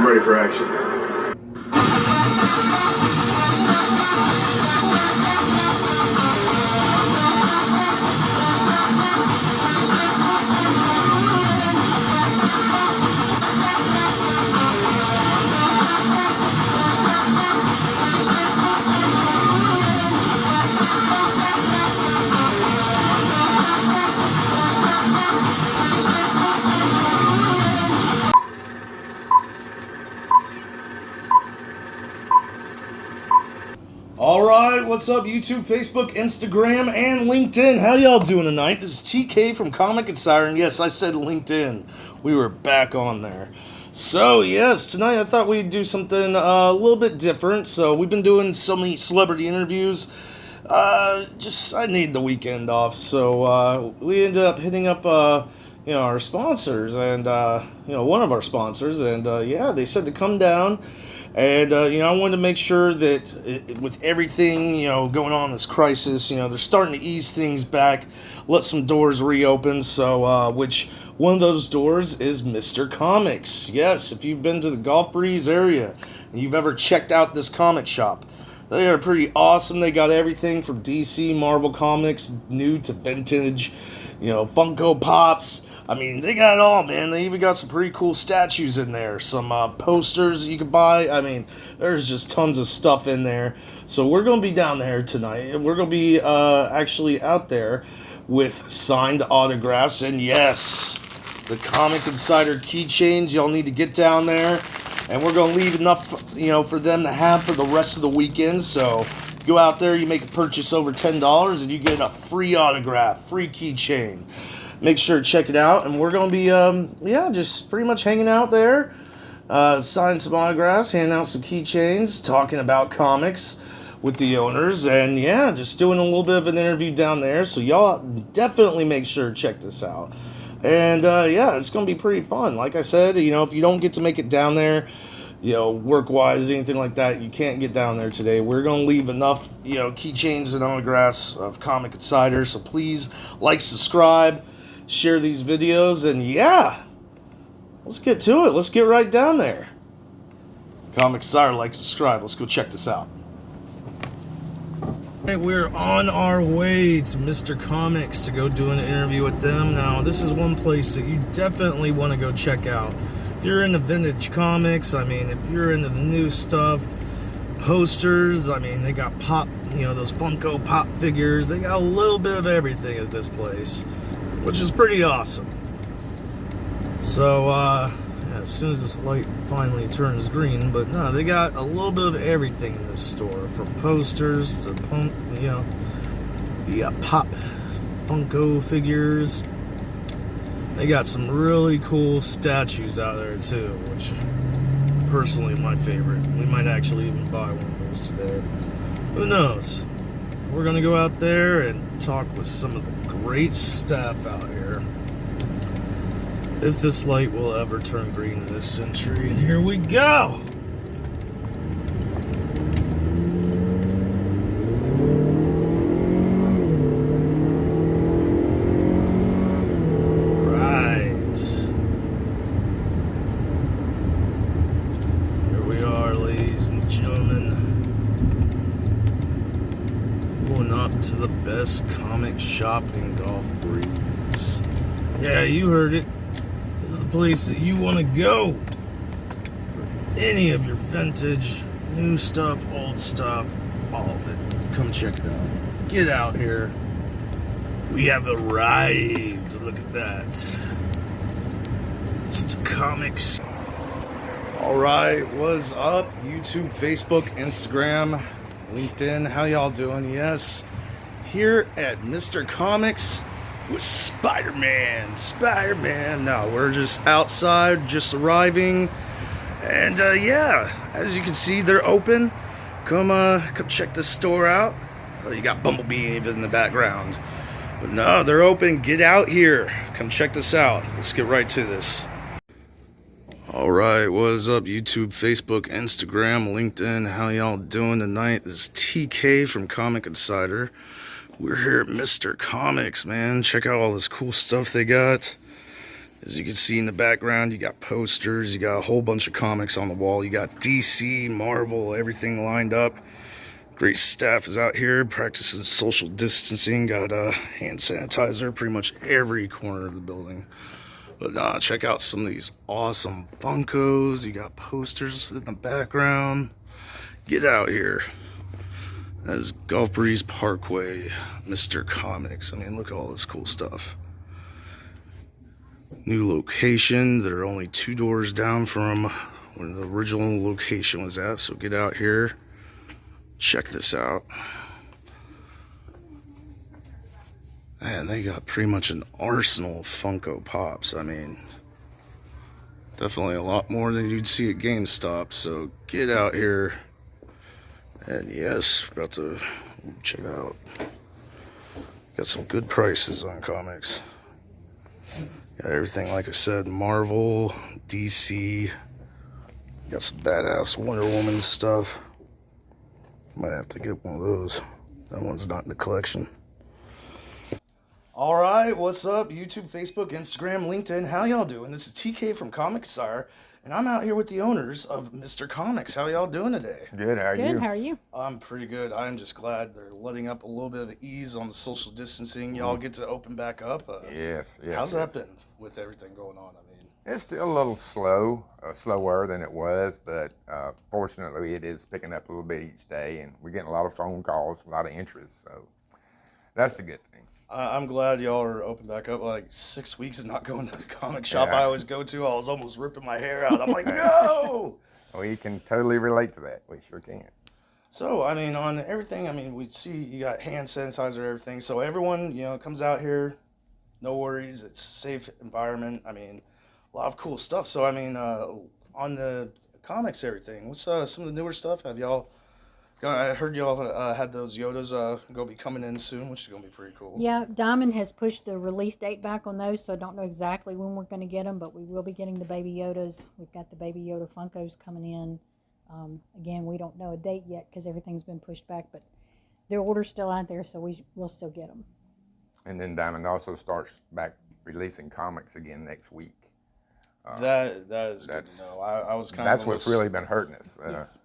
I'm ready for action. Alright, what's up YouTube, Facebook, Instagram, and LinkedIn? How y'all doing tonight? This is TK from Comic Insider, and yes, I said LinkedIn. We were back on there. So, yes, tonight I thought we'd do something a little bit different. So, we've been doing so many celebrity interviews. I need the weekend off. So, we ended up hitting up, our sponsors, and, one of our sponsors, and, they said to come down. And, I wanted to make sure that with everything, going on in this crisis, they're starting to ease things back, let some doors reopen. So, which one of those doors is Mr. Comics. Yes, if you've been to the Gulf Breeze area and you've ever checked out this comic shop, they are pretty awesome. They got everything from DC, Marvel Comics, new to vintage, Funko Pops. I mean, they got it all, man. They even got some pretty cool statues in there. Some posters that you can buy. I mean, there's just tons of stuff in there. So we're going to be down there tonight. We're going to be actually out there with signed autographs. And yes, the Comic Insider keychains. Y'all need to get down there. And we're going to leave enough, for them to have for the rest of the weekend. So go out there, you make a purchase over $10, and you get a free autograph, free keychain. Make sure to check it out, and we're going to be, just pretty much hanging out there, signing some autographs, handing out some keychains, talking about comics with the owners, and just doing a little bit of an interview down there, so y'all definitely make sure to check this out. And, it's going to be pretty fun. Like I said, if you don't get to make it down there, work-wise, anything like that, you can't get down there today. We're going to leave enough, keychains and autographs of Comic Insider, so please like, subscribe, share these videos, and let's get to it. Let's get right down there. Comic Insider, like, subscribe. Let's go check this out. Hey, we're on our way to Mr. Comics to go do an interview with them. Now, this is one place that you definitely want to go check out. If you're into vintage comics, if you're into the new stuff, posters, they got pop, those Funko Pop figures. They got a little bit of everything at this place, which is pretty awesome. So, as soon as this light finally turns green, but no, they got a little bit of everything in this store, from posters to the pop Funko figures. They got some really cool statues out there too, which is personally my favorite. We might actually even buy one of those today. Who knows? We're gonna go out there and talk with some of the great staff out here. If this light will ever turn green in this century. And here we go! Right. Here we are, ladies and gentlemen. Going up to the best comic shop in Gulf Breeze. Yeah, you heard it. This is the place that you want to go for any of your vintage, new stuff, old stuff, all of it. Come check it out. Get out here. We have arrived. Look at that. Mr. Comics. Alright, what's up? YouTube, Facebook, Instagram, LinkedIn. How y'all doing? Yes, here at Mr. Comics with Spider-Man. No, we're just outside, just arriving. And as you can see, they're open. Come check this store out. Oh, you got Bumblebee even in the background. But no, they're open. Get out here. Come check this out. Let's get right to this. Alright, what's up YouTube, Facebook, Instagram, LinkedIn? How y'all doing tonight? This is TK from Comic Insider. We're here at Mr. Comics, man. Check out all this cool stuff they got. As you can see in the background, you got posters, you got a whole bunch of comics on the wall. You got DC, Marvel, everything lined up. Great staff is out here practicing social distancing. Got hand sanitizer pretty much every corner of the building. But check out some of these awesome Funkos. You got posters in the background. Get out here. That is Gulf Breeze Parkway, Mr. Comics. I mean, look at all this cool stuff. New location. They're only 2 doors down from where the original location was at. So get out here. Check this out. Man, they got pretty much an arsenal of Funko Pops. I mean, definitely a lot more than you'd see at GameStop. So get out here. And yes, about to check out. Got some good prices on comics. Got everything, like I said, Marvel, DC. Got some badass Wonder Woman stuff. Might have to get one of those. That one's not in the collection. Alright, what's up? YouTube, Facebook, Instagram, LinkedIn. How y'all doing? This is TK from Comic Sire, and I'm out here with the owners of Mr. Comics. How y'all doing today? Good, how are you? Good, how are you? I'm pretty good. I'm just glad they're letting up a little bit of ease on the social distancing. Y'all get to open back up. Yes. How's that been with everything going on? I mean, It's still a little slower than it was, but fortunately it is picking up a little bit each day, and we're getting a lot of phone calls, a lot of interest, so that's the good thing. I'm glad y'all are open back up. Like 6 weeks of not going to the comic shop Yeah. I always go to. I was almost ripping my hair out. I'm like, no! We can totally relate to that. We sure can. So, I mean, on everything, I mean, we see you got hand sanitizer, everything. So everyone, comes out here, no worries. It's a safe environment. I mean, a lot of cool stuff. So, I mean, on the comics, everything, what's some of the newer stuff? Have y'all, I heard y'all had those Yodas going to be coming in soon, which is going to be pretty cool. Yeah, Diamond has pushed the release date back on those, so I don't know exactly when we're going to get them, but we will be getting the Baby Yodas. We've got the Baby Yoda Funkos coming in. Again, we don't know a date yet because everything's been pushed back, but their order's still out there, so we'll still get them. And then Diamond also starts back releasing comics again next week. That is good to know. I was kind That's of what's really been hurting us. Yes.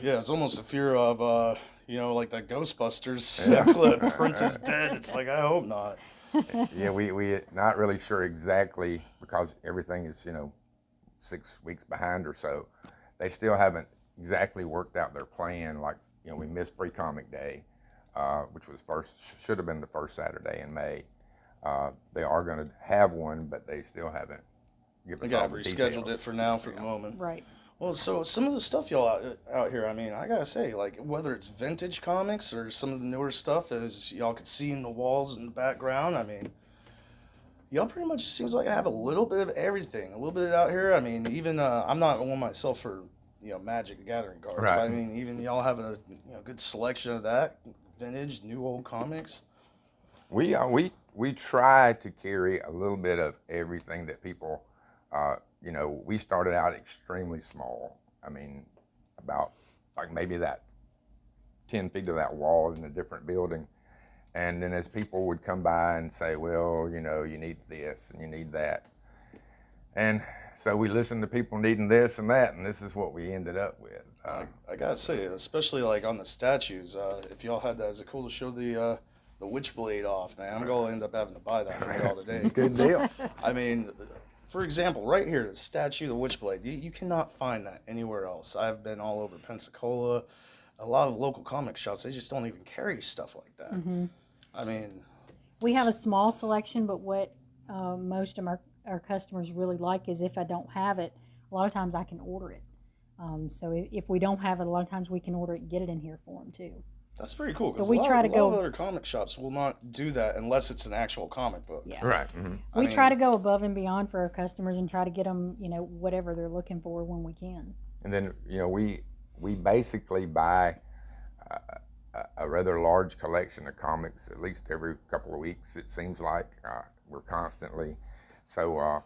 Yeah, it's almost a fear of like that Ghostbusters clip. Prince is dead. It's like, I hope not. Yeah, we not really sure exactly because everything is 6 weeks behind or so. They still haven't exactly worked out their plan. Like we missed Free Comic Day, which was should have been the first Saturday in May. They are going to have one, but they still haven't given us all the rescheduled details. it for now for the moment. Right. Well, so some of the stuff y'all out here, I mean, I gotta say, like, whether it's vintage comics or some of the newer stuff, as y'all could see in the walls in the background, I mean, y'all pretty much seems like I have a little bit of everything, a little bit out here. I mean, even I'm not one myself for Magic the Gathering cards, Right. but I mean, even y'all have a good selection of that, vintage, new old comics. We try to carry a little bit of everything that people. We started out extremely small. I mean, about like maybe that 10 feet of that wall in a different building. And then as people would come by and say, well, you need this and you need that. And so we listened to people needing this and that, and this is what we ended up with. I gotta say, especially like on the statues, if y'all had that, is it cool to show the Witchblade off, man? I'm gonna end up having to buy that for y'all today. Good deal. I mean, for example, right here, the statue, the Witchblade, you cannot find that anywhere else. I've been all over Pensacola, a lot of local comic shops, they just don't even carry stuff like that. Mm-hmm. I mean, We have a small selection, but what most of our customers really like is if I don't have it, a lot of times I can order it. So if we don't have it, a lot of times we can order it and get it in here for them too. that's pretty cool. So 'cause we try to a lot go- of other comic shops will not do that unless it's an actual comic book. Yeah. Right. Mm-hmm. We I try to mean- go above and beyond for our customers and try to get them, whatever they're looking for when we can. And then we basically buy a rather large collection of comics at least every couple of weeks. It seems like we're constantly. So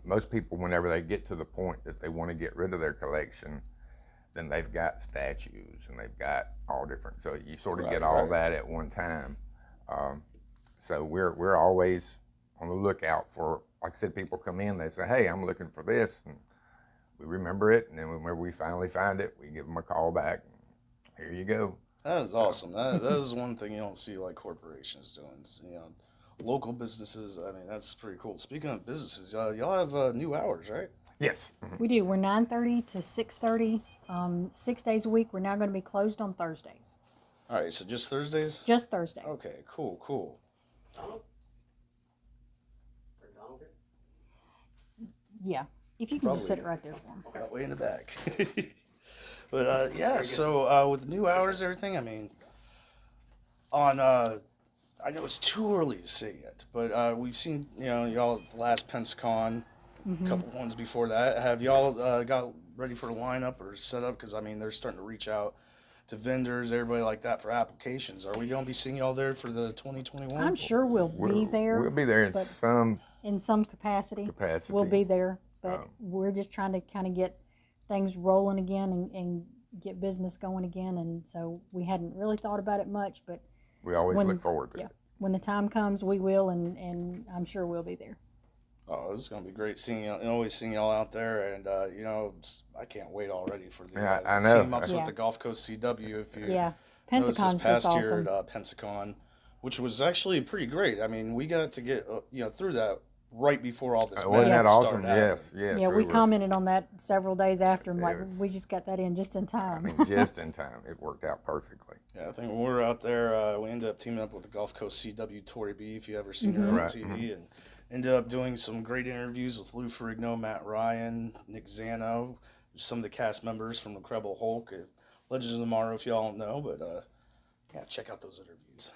most people, whenever they get to the point that they want to get rid of their collection, then they've got statues and they've got all different. So you sort of get all that at one time. So we're always on the lookout for like I said, people come in, they say, hey, I'm looking for this. And we remember it. And then whenever we finally find it, we give them a call back. Here you go. That is awesome. That is one thing you don't see like corporations doing. Local businesses. I mean, that's pretty cool. Speaking of businesses, y'all have new hours, right? Yes. We do. We're 9:30 to 6:30, 6 days a week. We're now going to be closed on Thursdays. All right, so just Thursdays? Just Thursday. Okay, cool. Yeah. If you can just sit right there for them. That way in the back. But yeah, so with the new hours, everything. I mean, I know it's too early to say yet, but we've seen y'all at the last Pensacon, a couple ones before that. Have y'all got ready for the lineup or set up? Because I mean, they're starting to reach out to vendors, everybody like that for applications. Are we gonna be seeing y'all there for the 2021? I'm sure we'll be there. We'll be there in but some capacity. capacity. We'll be there, but we're just trying to kind of get things rolling again and get business going again. And so we hadn't really thought about it much, but We always look forward to yeah, it. when the time comes, we will, and I'm sure we'll be there. Oh, this is gonna be great seeing y'all, always seeing y'all out there, and I can't wait already for the I know. team ups Yeah. with the Gulf Coast CW. If you Yeah, noticed Pensacon's this past just year awesome. at Pensacon, which was actually pretty great. I mean, we got to get through that right before all this. Wasn't that madness awesome? started happening. Yes. Yeah, we were, commented on that several days after, and like, was- we just got that in just in I time. mean, just in time. It worked out perfectly. Yeah, I think when we were out there, we ended up teaming up with the Gulf Coast CW Tori B, if you ever seen her on Right, TV, and ended up doing some great interviews with Lou Ferrigno, Matt Ryan, Nick Zano, some of the cast members from Incredible Hulk, Legends of Tomorrow, if y'all don't know, but yeah, check out those interviews.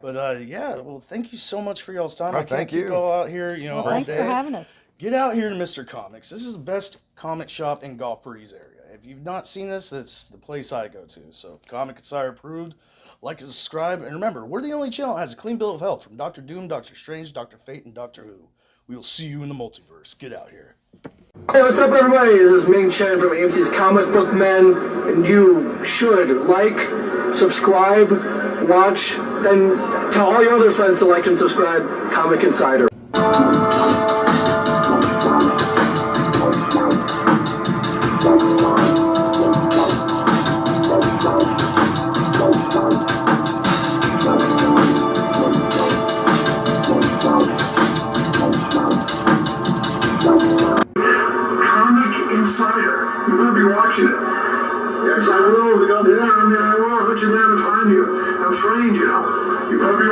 But yeah, well, thank you so much for y'all's time. Oh, I can't thank keep you. y'all out here, Well, all thanks day. for having us. Get out here to Mr. Comics. This is the best comic shop in Gulf Breeze area. If you've not seen this, that's the place I go to. So, Comic Insider approved. Like and subscribe. And remember, we're the only channel that has a clean bill of health from Doctor Doom, Doctor Strange, Doctor Fate, and Doctor Who. We will see you in the multiverse. Get out here. Hey, what's up, everybody? This is Ming Chen from AMC's Comic Book Men, and you should like, subscribe, watch, then tell all your other friends to like and subscribe Comic Insider. Comic Insider. You better be watching it. Yes, I will. Yeah, I mean, I will. I'll let you man to find you. I'm trained, you know. You better be